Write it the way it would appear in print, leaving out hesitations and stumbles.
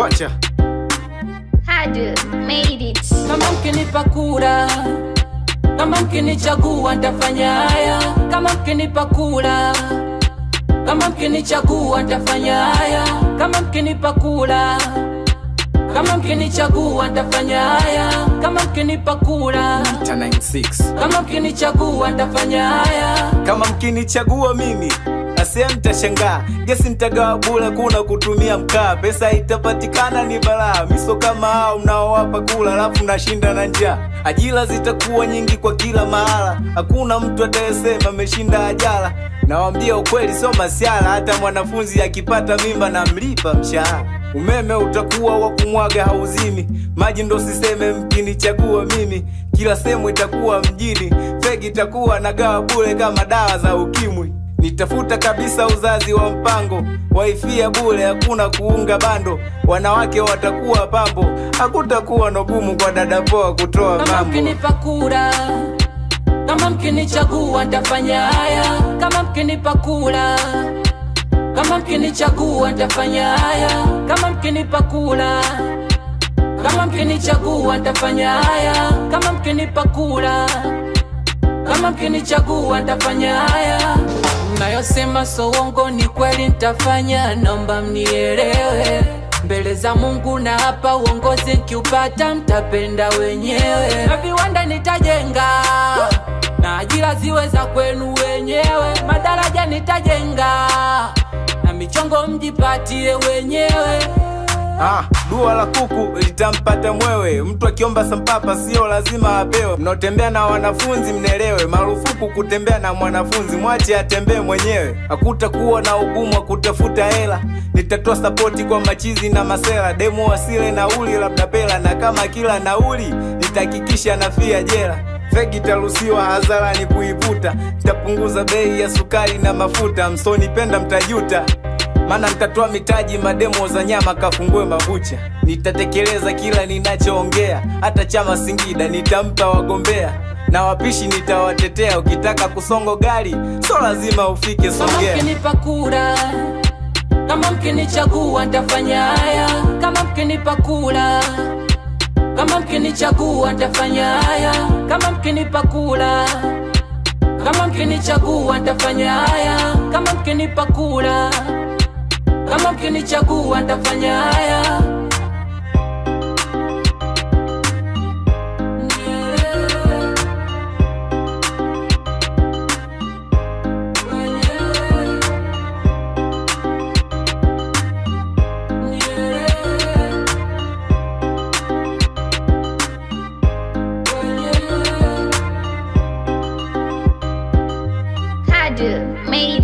Kwacha Hadu made it. Kama mkinipa kura, kama mkinichagua nitafanya haya. Kama mkinipa kura, kama mkinichagua nitafanya haya. Kama mkinipa kura, kama mkinichagua nitafanya haya. Kama mkinipa kura 96. Kama mkinichagua nitafanya haya. Kama mkinichagua mimi Asia mtashangaa, gesi nitagawa bure, kuna kutumia mkaa. Pesa itapatikana ni balaa, miso kama hao mnaowapa kula alafu mnashinda na njaa. Ajira zitakuwa nyingi kwa kila mahala, hakuna mtu atakayesema ameshinda ajala. Nawaambia ukweli sio masiala, hata mwanafunzi akipata mimba na mlipa mshahara. Umeme utakuwa wa kumwaga hauzimi, maji ndo siseme mkinichagua mimi. Kila sehemu itakuwa mjini, fegi itakuwa nagawa bure kama dawa za ukimwi. Nitafuta kabisa uzazi wa mpango, wifi ya bure, hakuna kuunga bando. Wanawake watakuwa pambo, hakutakuwa no gumu kwa dada poa kutoa mambo. Kama mkinipa kura, kama mkinichagua nitafanya haya. Kama mkinipa kura, kama mkinichagua nitafanya haya. Kama mkinipa kura, kama mkinichagua nitafanya haya. Kama mkinipa kura, kama mkinichagua nitafanya haya. Mnayosema so uongo, ni kweli nitafanya, naomba mnielewe. Mbele za Mungu na hapa uongozi nikiupata mtapenda wenyewe. Na viwanda nitajenga, na ajira ziwe za kwenu wenyewe. Madaraja nitajenga, na michongo mjipatie wenyewe. Dua la kuku litampata mwewe, mtu akiomba sampapa sio lazima apewe. Mnaotembea na wanafunzi mnelewe, marufuku kutembea na mwanafunzi, mwache atembee mwenyewe. Hakutakuwa na ugumu wa kutafuta hela, nitatoa sapoti kwa machizi na masela. Demo wasile nauli labda pela, na kama kila nauli nitahakikisha nafia jela. Fegi taruhusiwa hadharani kuivuta, nitapunguza bei ya sukari na mafuta. Msonipenda mtajuta, maana nitatoa mitaji mademo za nyama kafungue mabucha. Nitatekeleza kila ninachoongea, hata chama Singida nitampa wagombea. Na wapishi nitawatetea, ukitaka kusongo gari so lazima ufike Songea. Kama mkinipa kura, kama mkinichagua nitafanya haya. Kama mkinipa kura, kama mkinichagua nitafanya haya. Kama mkinipa kura, kama mkinichagua nitafanya haya. Kama mkinipa kura, kama mkinichagua nitafanya haya. Hadu made it.